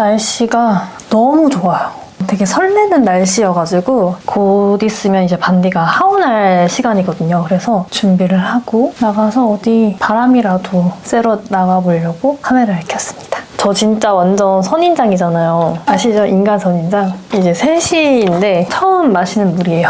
날씨가 너무 좋아요. 되게 설레는 날씨여가지고 곧 있으면 이제 반디가 하원할 시간이거든요. 그래서 준비를 하고 나가서 어디 바람이라도 쐬러 나가보려고 카메라를 켰습니다. 저 진짜 완전 선인장이잖아요. 아시죠? 인간 선인장. 이제 3시인데 처음 마시는 물이에요.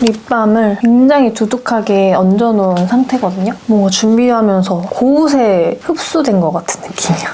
립밤을 굉장히 두둑하게 얹어놓은 상태거든요. 뭔가 준비하면서 곳곳에 흡수된 것 같은 느낌이야.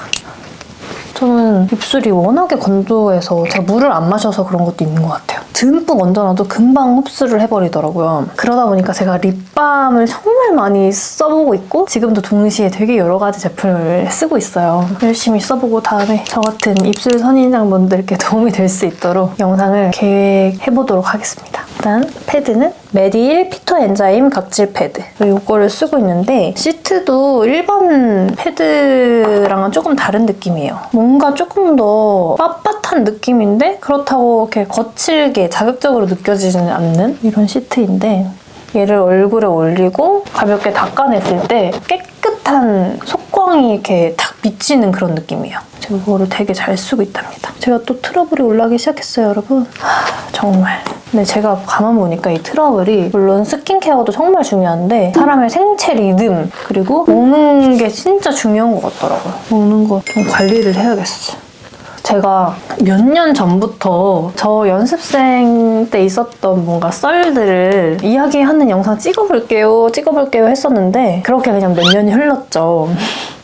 저는 입술이 워낙에 건조해서 제가 물을 안 마셔서 그런 것도 있는 것 같아요. 듬뿍 얹어놔도 금방 흡수를 해버리더라고요. 그러다 보니까 제가 립밤을 정말 많이 써보고 있고 지금도 동시에 되게 여러 가지 제품을 쓰고 있어요. 열심히 써보고 다음에 저 같은 입술 선인장분들께 도움이 될 수 있도록 영상을 계획해보도록 하겠습니다. 일단 패드는 메디힐 피터 엔자임 각질 패드. 이거를 쓰고 있는데 시트도 일반 패드랑은 조금 다른 느낌이에요. 뭔가 조금 더 빳빳한 느낌인데 그렇다고 이렇게 거칠게 자극적으로 느껴지지는 않는 이런 시트인데 얘를 얼굴에 올리고 가볍게 닦아냈을 때 깨끗한 속광이 이렇게 탁 비치는 그런 느낌이에요. 제가 이거를 되게 잘 쓰고 있답니다. 제가 또 트러블이 올라오기 시작했어요, 여러분. 정말. 근데 제가 가만 보니까 이 트러블이 물론 스킨케어도 정말 중요한데 사람의 생체 리듬 그리고 먹는 게 진짜 중요한 것 같더라고요. 먹는 거 좀 관리를 해야겠어. 제가 몇 년 전부터 저 연습생 때 있었던 뭔가 썰들을 이야기하는 영상 찍어볼게요 했었는데 그렇게 그냥 몇 년이 흘렀죠.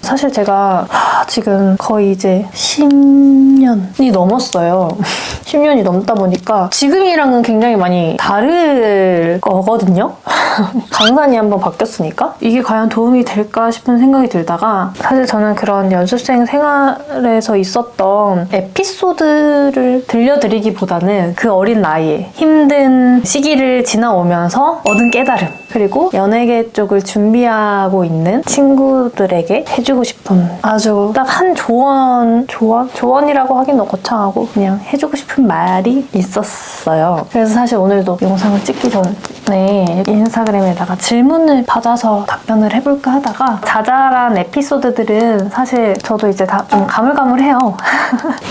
사실 제가 지금 거의 이제 10년이 넘었어요. 10년이 넘다 보니까 지금이랑은 굉장히 많이 다를 거거든요. 강산이 한번 바뀌었으니까 이게 과연 도움이 될까 싶은 생각이 들다가 사실 저는 그런 연습생 생활에서 있었던 에피소드를 들려드리기보다는 그 어린 나이에 힘든 시기를 지나오면서 얻은 깨달음 그리고 연예계 쪽을 준비하고 있는 친구들에게 해주고 싶은 아주 딱 한 조언이라고 하긴 너무 거창하고 그냥 해주고 싶은 말이 있었어요. 그래서 사실 오늘도 영상을 찍기 전에 인스타그램에다가 질문을 받아서 답변을 해볼까 하다가 자잘한 에피소드들은 사실 저도 이제 다 좀 가물가물해요.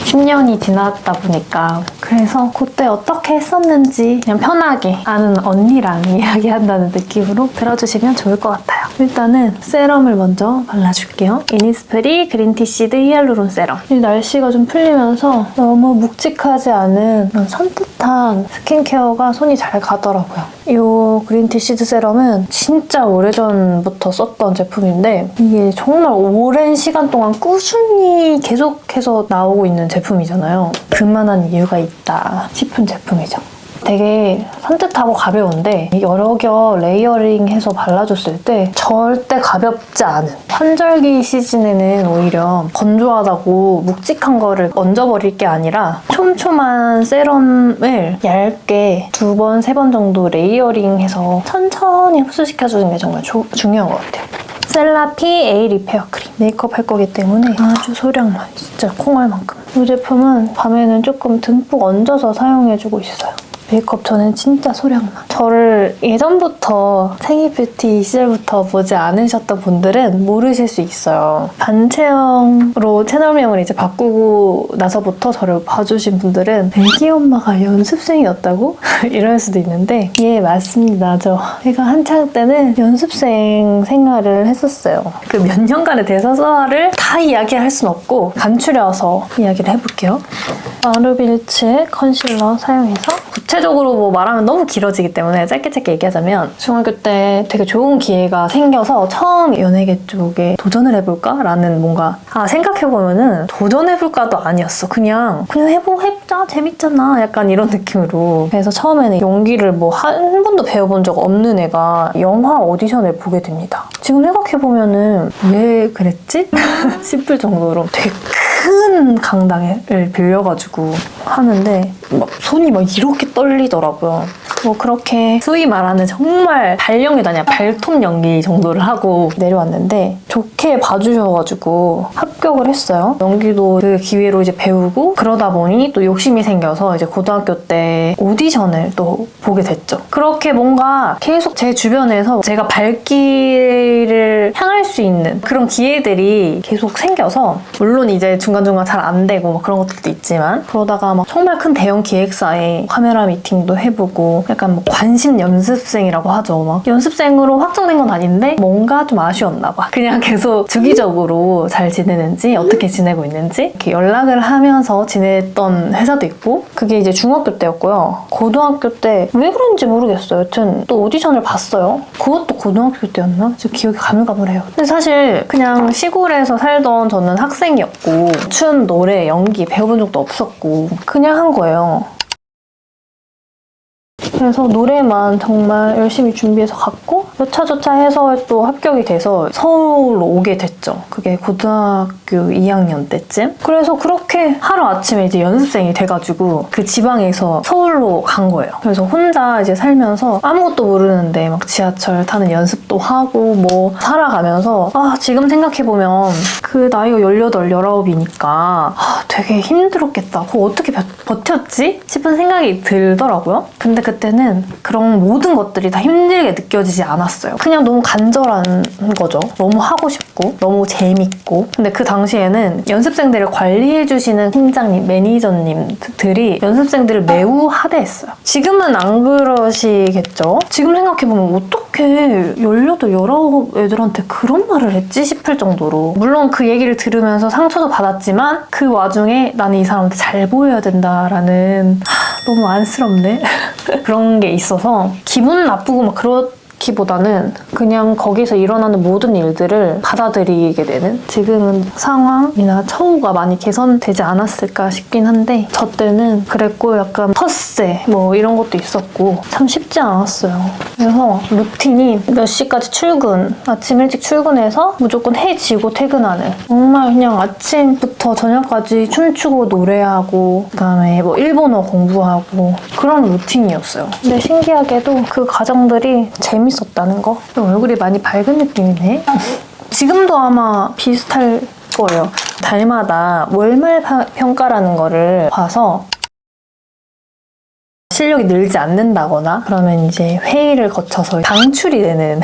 10년이 지났다 보니까 그래서 그때 어떻게 했었는지 그냥 편하게 아는 언니랑 이야기한다는 느낌으로 들어주시면 좋을 것 같아요. 일단은 세럼을 먼저 발라줄게요. 이니스프리 그린티시드 히알루론 세럼. 이 날씨가 좀 풀리면서 너무 묵직하지 않은 그런 산뜻한 스킨케어가 손이 잘 가더라고요. 이 그린티시드 세럼은 진짜 오래전부터 썼던 제품인데 이게 정말 오랜 시간 동안 꾸준히 계속해서 나오고 있는 제품이잖아요. 그만한 이유가 있다 싶은 제품이죠. 되게 산뜻하고 가벼운데 여러 겹 레이어링해서 발라줬을 때 절대 가볍지 않은 환절기 시즌에는 오히려 건조하다고 묵직한 거를 얹어버릴 게 아니라 촘촘한 세럼을 얇게 2번, 3번 정도 레이어링해서 천천히 흡수시켜주는 게 정말 중요한 것 같아요. 셀라피 에이 리페어 크림. 메이크업 할 거기 때문에 아주 소량만, 진짜 콩알만큼. 이 제품은 밤에는 조금 듬뿍 얹어서 사용해주고 있어요. 메이크업 저는 진짜 소량만. 저를 예전부터 생이뷰티 시절부터 보지 않으셨던 분들은 모르실 수 있어요. 반체형으로 채널명을 이제 바꾸고 나서부터 저를 봐주신 분들은 애기 엄마가 연습생이었다고? 이럴 수도 있는데 예, 맞습니다. 제가 한창 때는 연습생 생활을 했었어요. 그 몇 년간의 대사사를 다 이야기할 순 없고 간추려서 이야기를 해볼게요. 아르빌츠 컨실러 사용해서 구체적으로 뭐 말하면 너무 길어지기 때문에 짧게 얘기하자면 중학교 때 되게 좋은 기회가 생겨서 처음 연예계 쪽에 도전을 해볼까? 라는 뭔가 생각해보면은 도전해볼까도 아니었어. 그냥 해보자 재밌잖아 약간 이런 느낌으로. 그래서 처음에는 연기를 뭐 한 번도 배워본 적 없는 애가 영화 오디션을 보게 됩니다. 지금 생각해보면은 왜 그랬지? 싶을 정도로 되게 큰 강당을 빌려가지고 하는데 막 손이 막 이렇게 떨리더라고요. 뭐 그렇게 소위 말하는 정말 발연기도 아니라 발톱 연기 정도를 하고 내려왔는데 좋게 봐주셔가지고 합격을 했어요. 연기도 그 기회로 이제 배우고 그러다 보니 또 욕심이 생겨서 이제 고등학교 때 오디션을 또 보게 됐죠. 그렇게 뭔가 계속 제 주변에서 제가 발길을 향할 수 있는 그런 기회들이 계속 생겨서 물론 이제 중간중간 잘 안 되고 막 그런 것들도 있지만 그러다가 막 정말 큰 대형 기획사에 카메라 미팅도 해보고 약간 뭐 관심 연습생이라고 하죠. 막 연습생으로 확정된 건 아닌데 뭔가 좀 아쉬웠나 봐. 그냥 계속 주기적으로 잘 지내는지 어떻게 지내고 있는지 이렇게 연락을 하면서 지냈던 회사도 있고 그게 이제 중학교 때였고요. 고등학교 때 왜 그런지 모르겠어요. 여튼 또 오디션을 봤어요. 그것도 고등학교 때였나? 지금 기억이 가물가물해요. 근데 사실 그냥 시골에서 살던 저는 학생이었고 춤, 노래, 연기 배워본 적도 없었고 그냥 한 거예요. 그래서 노래만 정말 열심히 준비해서 갔고 여차저차 해서 또 합격이 돼서 서울로 오게 됐죠. 그게 고등학교 2학년 때쯤. 그래서 그렇게 하루아침에 이제 연습생이 돼가지고 그 지방에서 서울로 간 거예요. 그래서 혼자 이제 살면서 아무것도 모르는데 막 지하철 타는 연습도 하고 뭐 살아가면서 지금 생각해보면 그 나이가 18, 19이니까 되게 힘들었겠다. 그거 어떻게 버텼지? 싶은 생각이 들더라고요. 근데 그때는 그런 모든 것들이 다 힘들게 느껴지지 않았어요. 그냥 너무 간절한 거죠. 너무 하고 싶고 너무 재밌고. 근데 그 당시에는 연습생들을 관리해주시는 팀장님, 매니저님들이 연습생들을 매우 하대했어요. 지금은 안 그러시겠죠? 지금 생각해보면 어떻게 18, 19 애들한테 그런 말을 했지 싶을 정도로 물론 그 얘기를 들으면서 상처도 받았지만 그 와중에 나는 이 사람한테 잘 보여야 된다라는 너무 안쓰럽네. 그런 게 있어서 기분 나쁘고 막 그렇기보다는 그냥 거기서 일어나는 모든 일들을 받아들이게 되는 지금은 상황이나 처우가 많이 개선되지 않았을까 싶긴 한데 저 때는 그랬고 약간 텃세 뭐 이런 것도 있었고 참 쉽지 않았어요. 그래서 루틴이 몇 시까지 출근, 아침 일찍 출근해서 무조건 해 지고 퇴근하는 정말 그냥 아침부터 저녁까지 춤추고 노래하고 그다음에 뭐 일본어 공부하고 그런 루틴이었어요. 근데 신기하게도 그 과정들이 재밌었다는 거. 얼굴이 많이 밝은 느낌이네. 지금도 아마 비슷할 거예요. 달마다 월말 평가라는 거를 봐서 실력이 늘지 않는다거나 그러면 이제 회의를 거쳐서 방출이 되는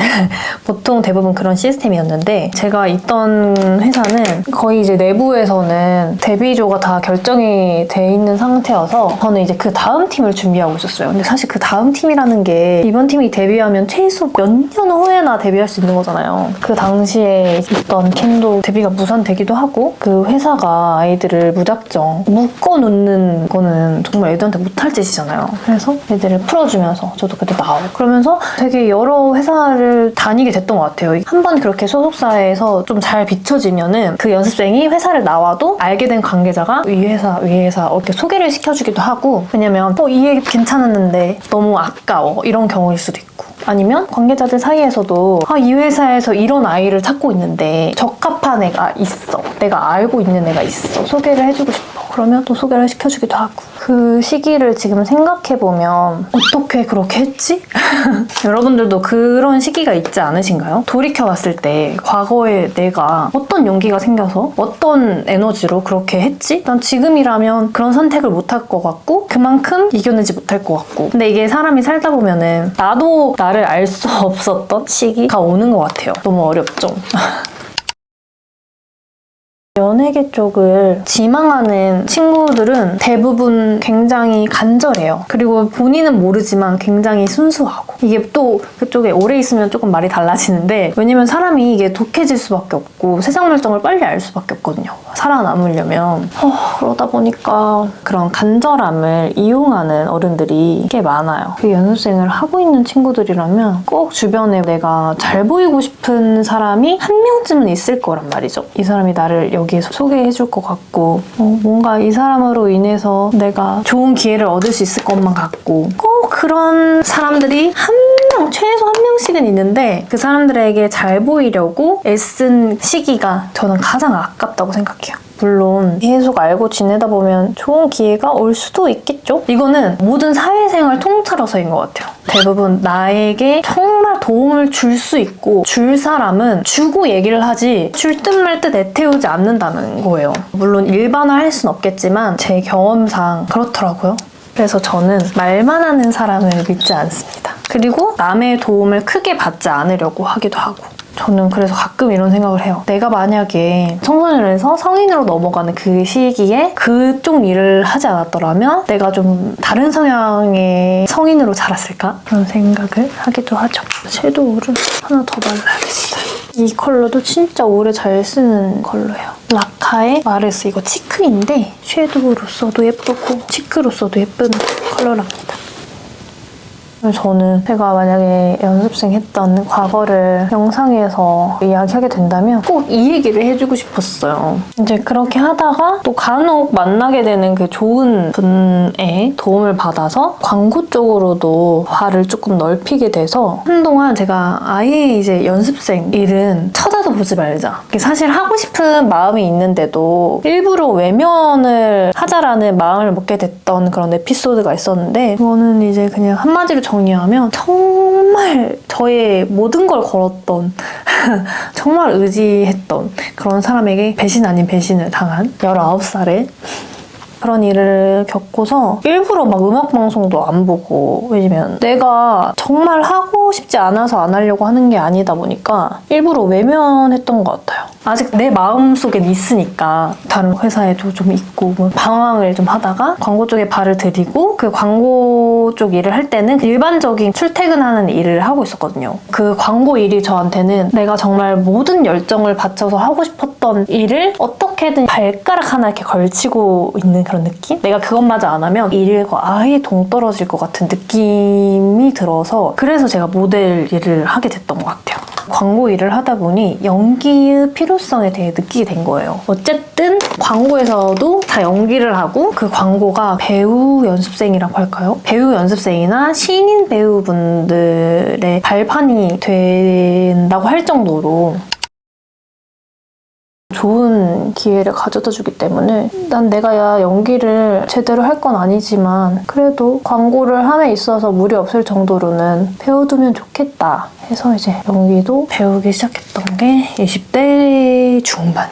보통 대부분 그런 시스템이었는데 제가 있던 회사는 거의 이제 내부에서는 데뷔조가 다 결정이 돼 있는 상태여서 저는 이제 그 다음 팀을 준비하고 있었어요. 근데 사실 그 다음 팀이라는 게 이번 팀이 데뷔하면 최소 몇 년 후에나 데뷔할 수 있는 거잖아요. 그 당시에 있던 팀도 데뷔가 무산되기도 하고 그 회사가 아이들을 무작정 묶어놓는 거는 정말 애들한테 못할 짓이잖아요. 그래서 애들을 풀어주면서 저도 그때 나오고 그러면서 되게 여러 회사를 다니게 됐던 것 같아요. 한번 그렇게 소속사에서 좀 잘 비춰지면은 그 연습생이 회사를 나와도 알게 된 관계자가 위 회사 이렇게 소개를 시켜주기도 하고 왜냐면 이 얘기 괜찮았는데 너무 아까워 이런 경우일 수도 있고 아니면 관계자들 사이에서도 이 회사에서 이런 아이를 찾고 있는데 적합한 애가 있어. 내가 알고 있는 애가 있어. 소개를 해주고 싶어. 그러면 또 소개를 시켜주기도 하고 그 시기를 지금 생각해보면 어떻게 그렇게 했지? 여러분들도 그런 시기가 있지 않으신가요? 돌이켜봤을 때 과거에 내가 어떤 용기가 생겨서 어떤 에너지로 그렇게 했지? 난 지금이라면 그런 선택을 못할 것 같고 그만큼 이겨내지 못할 것 같고 근데 이게 사람이 살다 보면은 나도 나를 알 수 없었던 시기가 오는 것 같아요. 너무 어렵죠? 연예계 쪽을 지망하는 친구들은 대부분 굉장히 간절해요. 그리고 본인은 모르지만 굉장히 순수하고 이게 또 그쪽에 오래 있으면 조금 말이 달라지는데 왜냐면 사람이 이게 독해질 수밖에 없고 세상 물정을 빨리 알 수밖에 없거든요. 살아남으려면 그러다 보니까 그런 간절함을 이용하는 어른들이 꽤 많아요. 그 연습생을 하고 있는 친구들이라면 꼭 주변에 내가 잘 보이고 싶은 사람이 한 명쯤은 있을 거란 말이죠. 이 사람이 나를 여기에서 소개해줄 것 같고 뭔가 이 사람으로 인해서 내가 좋은 기회를 얻을 수 있을 것만 같고 꼭 그런 사람들이 한 최소 한 명씩은 있는데 그 사람들에게 잘 보이려고 애쓴 시기가 저는 가장 아깝다고 생각해요. 물론 계속 알고 지내다 보면 좋은 기회가 올 수도 있겠죠? 이거는 모든 사회생활 통틀어서인 것 같아요. 대부분 나에게 정말 도움을 줄 수 있고 줄 사람은 주고 얘기를 하지 줄 듯 말 듯 애태우지 않는다는 거예요. 물론 일반화할 순 없겠지만 제 경험상 그렇더라고요. 그래서 저는 말만 하는 사람을 믿지 않습니다. 그리고 남의 도움을 크게 받지 않으려고 하기도 하고 저는 그래서 가끔 이런 생각을 해요. 내가 만약에 청소년에서 성인으로 넘어가는 그 시기에 그쪽 일을 하지 않았더라면 내가 좀 다른 성향의 성인으로 자랐을까? 그런 생각을 하기도 하죠. 섀도우를 하나 더 발라야겠어요. 이 컬러도 진짜 오래 잘 쓰는 컬러예요. 라카의 마르스 이거 치크인데 섀도우로 써도 예쁘고 치크로 써도 예쁜 컬러랍니다. 저는 제가 만약에 연습생 했던 과거를 영상에서 이야기하게 된다면 꼭 이 얘기를 해주고 싶었어요. 이제 그렇게 하다가 또 간혹 만나게 되는 그 좋은 분의 도움을 받아서 광고 쪽으로도 발을 조금 넓히게 돼서 한동안 제가 아예 이제 연습생 일은 쳐다도 보지 말자. 사실 하고 싶은 마음이 있는데도 일부러 외면을 하자라는 마음을 먹게 됐던 그런 에피소드가 있었는데 그거는 이제 그냥 한마디로 정리하면 정말 저의 모든 걸 걸었던 정말 의지했던 그런 사람에게 배신 아닌 배신을 당한 19살에 그런 일을 겪고서 일부러 막 음악방송도 안 보고 왜냐면 내가 정말 하고 싶지 않아서 안 하려고 하는 게 아니다 보니까 일부러 외면했던 것 같아요. 아직 내 마음속엔 있으니까 다른 회사에도 좀 있고 방황을 좀 하다가 광고 쪽에 발을 들이고 그 광고 쪽 일을 할 때는 일반적인 출퇴근하는 일을 하고 있었거든요. 그 광고 일이 저한테는 내가 정말 모든 열정을 바쳐서 하고 싶었던 일을 어떻게든 발가락 하나 이렇게 걸치고 있는 그런 느낌? 내가 그것마저 안 하면 일과 아예 동떨어질 것 같은 느낌이 들어서 그래서 제가 모델 일을 하게 됐던 것 같아요. 광고 일을 하다 보니 연기의 필요성에 대해 느끼게 된 거예요. 어쨌든 광고에서도 다 연기를 하고 그 광고가 배우 연습생이라고 할까요? 배우 연습생이나 신인 배우분들의 발판이 된다고 할 정도로 좋은 기회를 가져다 주기 때문에 난 내가 연기를 제대로 할 건 아니지만 그래도 광고를 함에 있어서 무리 없을 정도로는 배워두면 좋겠다 해서 이제 연기도 배우기 시작했던 게 20대 중반.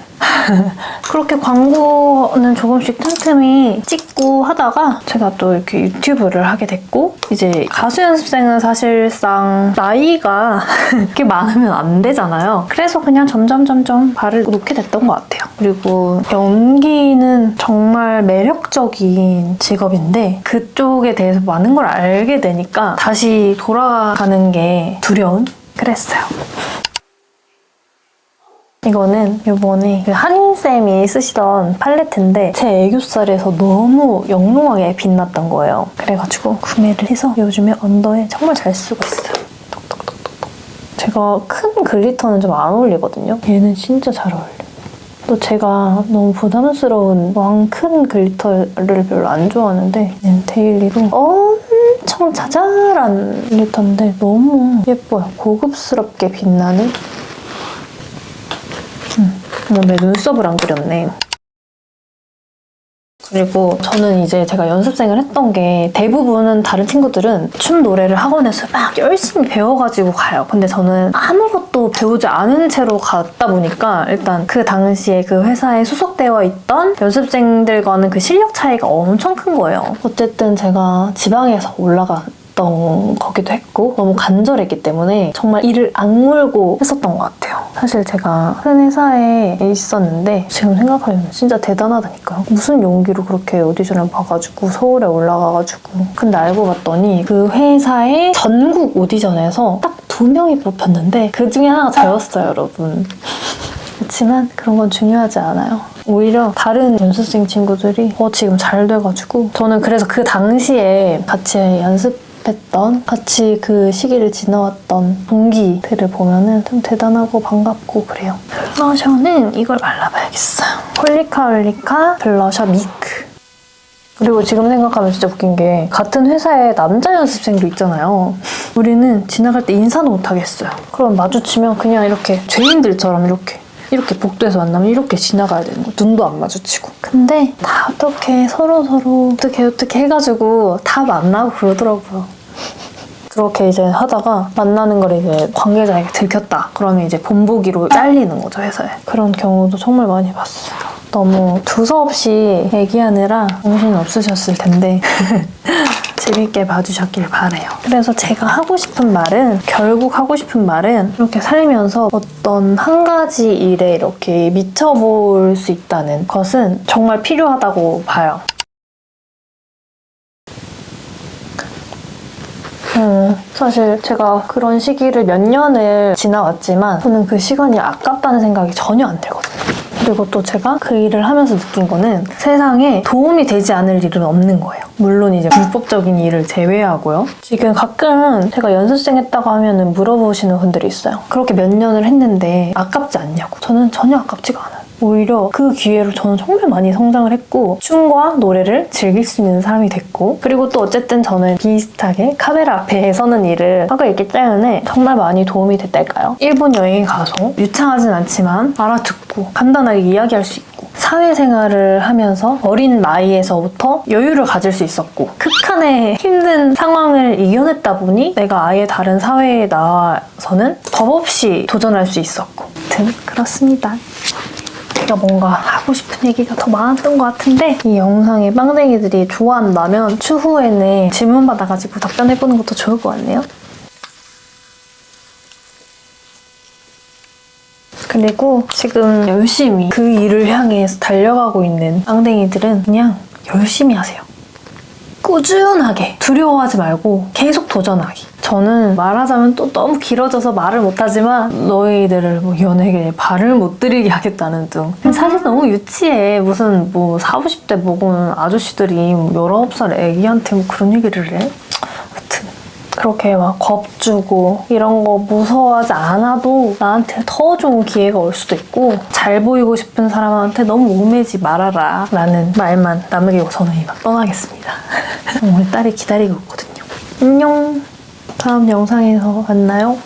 그렇게 광고는 조금씩 틈틈이 찍고 하다가 제가 또 이렇게 유튜브를 하게 됐고 이제 가수 연습생은 사실상 나이가 그렇게 많으면 안 되잖아요. 그래서 그냥 점점 발을 놓게 됐던 것 같아요. 그리고 연기는 정말 매력적인 직업인데 그쪽에 대해서 많은 걸 알게 되니까 다시 돌아가는 게 두려운 그랬어요. 이거는 이번에 그 한인쌤이 쓰시던 팔레트인데 제 애교살에서 너무 영롱하게 빛났던 거예요. 그래가지고 구매를 해서 요즘에 언더에 정말 잘 쓰고 있어요. 톡톡톡톡톡. 제가 큰 글리터는 좀 안 어울리거든요. 얘는 진짜 잘 어울려요. 또 제가 너무 부담스러운 왕 큰 글리터를 별로 안 좋아하는데 얘는 데일리로 엄청 자잘한 글리터인데 너무 예뻐요. 고급스럽게 빛나는 내 눈썹을 안 그렸네. 그리고 저는 이제 제가 연습생을 했던 게 대부분은 다른 친구들은 춤 노래를 학원에서 막 열심히 배워가지고 가요. 근데 저는 아무것도 배우지 않은 채로 갔다 보니까 일단 그 당시에 그 회사에 소속되어 있던 연습생들과는 그 실력 차이가 엄청 큰 거예요. 어쨌든 제가 지방에서 올라갔던 거기도 했고 너무 간절했기 때문에 정말 이를 악물고 했었던 것 같아요. 사실 제가 큰 회사에 있었는데 지금 생각하면 진짜 대단하다니까요. 무슨 용기로 그렇게 오디션을 봐가지고 서울에 올라가가지고 근데 알고 봤더니 그 회사의 전국 오디션에서 딱 2명이 뽑혔는데 그 중에 하나가 저였어요, 여러분. 그렇지만 그런 건 중요하지 않아요. 오히려 다른 연습생 친구들이 지금 잘 돼가지고 저는 그래서 그 당시에 같이 연습했던 같이 그 시기를 지나왔던 동기들을 보면은 좀 대단하고 반갑고 그래요. 블러셔는 이걸 발라봐야겠어요. 홀리카 블러셔 미크. 그리고 지금 생각하면 진짜 웃긴 게 같은 회사에 남자 연습생도 있잖아요. 우리는 지나갈 때 인사도 못 하겠어요. 그럼 마주치면 그냥 이렇게 죄인들처럼 이렇게 복도에서 만나면 이렇게 지나가야 되는 거. 눈도 안 마주치고. 근데 다 어떻게 서로 어떻게 해가지고 다 만나고 그러더라고요. 그렇게 이제 하다가 만나는 걸 이제 관계자에게 들켰다. 그러면 이제 본보기로 잘리는 거죠, 회사에. 그런 경우도 정말 많이 봤어요. 너무 두서없이 얘기하느라 정신 없으셨을 텐데 재밌게 봐주셨길 바래요. 그래서 제가 결국 하고 싶은 말은 이렇게 살면서 어떤 한 가지 일에 이렇게 미쳐볼 수 있다는 것은 정말 필요하다고 봐요. 사실 제가 그런 시기를 몇 년을 지나왔지만 저는 그 시간이 아깝다는 생각이 전혀 안 들거든요. 그리고 또 제가 그 일을 하면서 느낀 거는 세상에 도움이 되지 않을 일은 없는 거예요. 물론 이제 불법적인 일을 제외하고요. 지금 가끔 제가 연습생 했다고 하면은 물어보시는 분들이 있어요. 그렇게 몇 년을 했는데 아깝지 않냐고. 저는 전혀 아깝지가 않아요. 오히려 그 기회로 저는 정말 많이 성장을 했고 춤과 노래를 즐길 수 있는 사람이 됐고 그리고 또 어쨌든 저는 비슷하게 카메라 앞에 서는 일을 하고 있기 때문에 정말 많이 도움이 됐달까요? 일본 여행 가서 유창하진 않지만 알아듣고 간단하게 이야기할 수 있고 사회생활을 하면서 어린 나이에서부터 여유를 가질 수 있었고 극한의 힘든 상황을 이겨냈다 보니 내가 아예 다른 사회에 나와서는 법 없이 도전할 수 있었고 아무튼 그렇습니다. 제가 뭔가 하고 싶은 얘기가 더 많았던 것 같은데 이 영상에 빵댕이들이 좋아한다면 추후에는 질문 받아가지고 답변해보는 것도 좋을 것 같네요. 그리고 지금 열심히 그 일을 향해서 달려가고 있는 빵댕이들은 그냥 열심히 하세요. 꾸준하게 두려워하지 말고 계속 도전하기. 저는 말하자면 또 너무 길어져서 말을 못하지만 너희들을 뭐 연예계에 발을 못 들이게 하겠다는 등 사실 너무 유치해. 무슨 뭐 40, 50대 먹은 아저씨들이 19살 애기한테 뭐 그런 얘기를 해? 하여튼 그렇게 막 겁주고 이런 거 무서워하지 않아도 나한테 더 좋은 기회가 올 수도 있고 잘 보이고 싶은 사람한테 너무 움매지 말아라 라는 말만 남기고 저는 이만 떠나겠습니다. 오늘 딸이 기다리고 있거든요. 안녕. 다음 영상에서 만나요.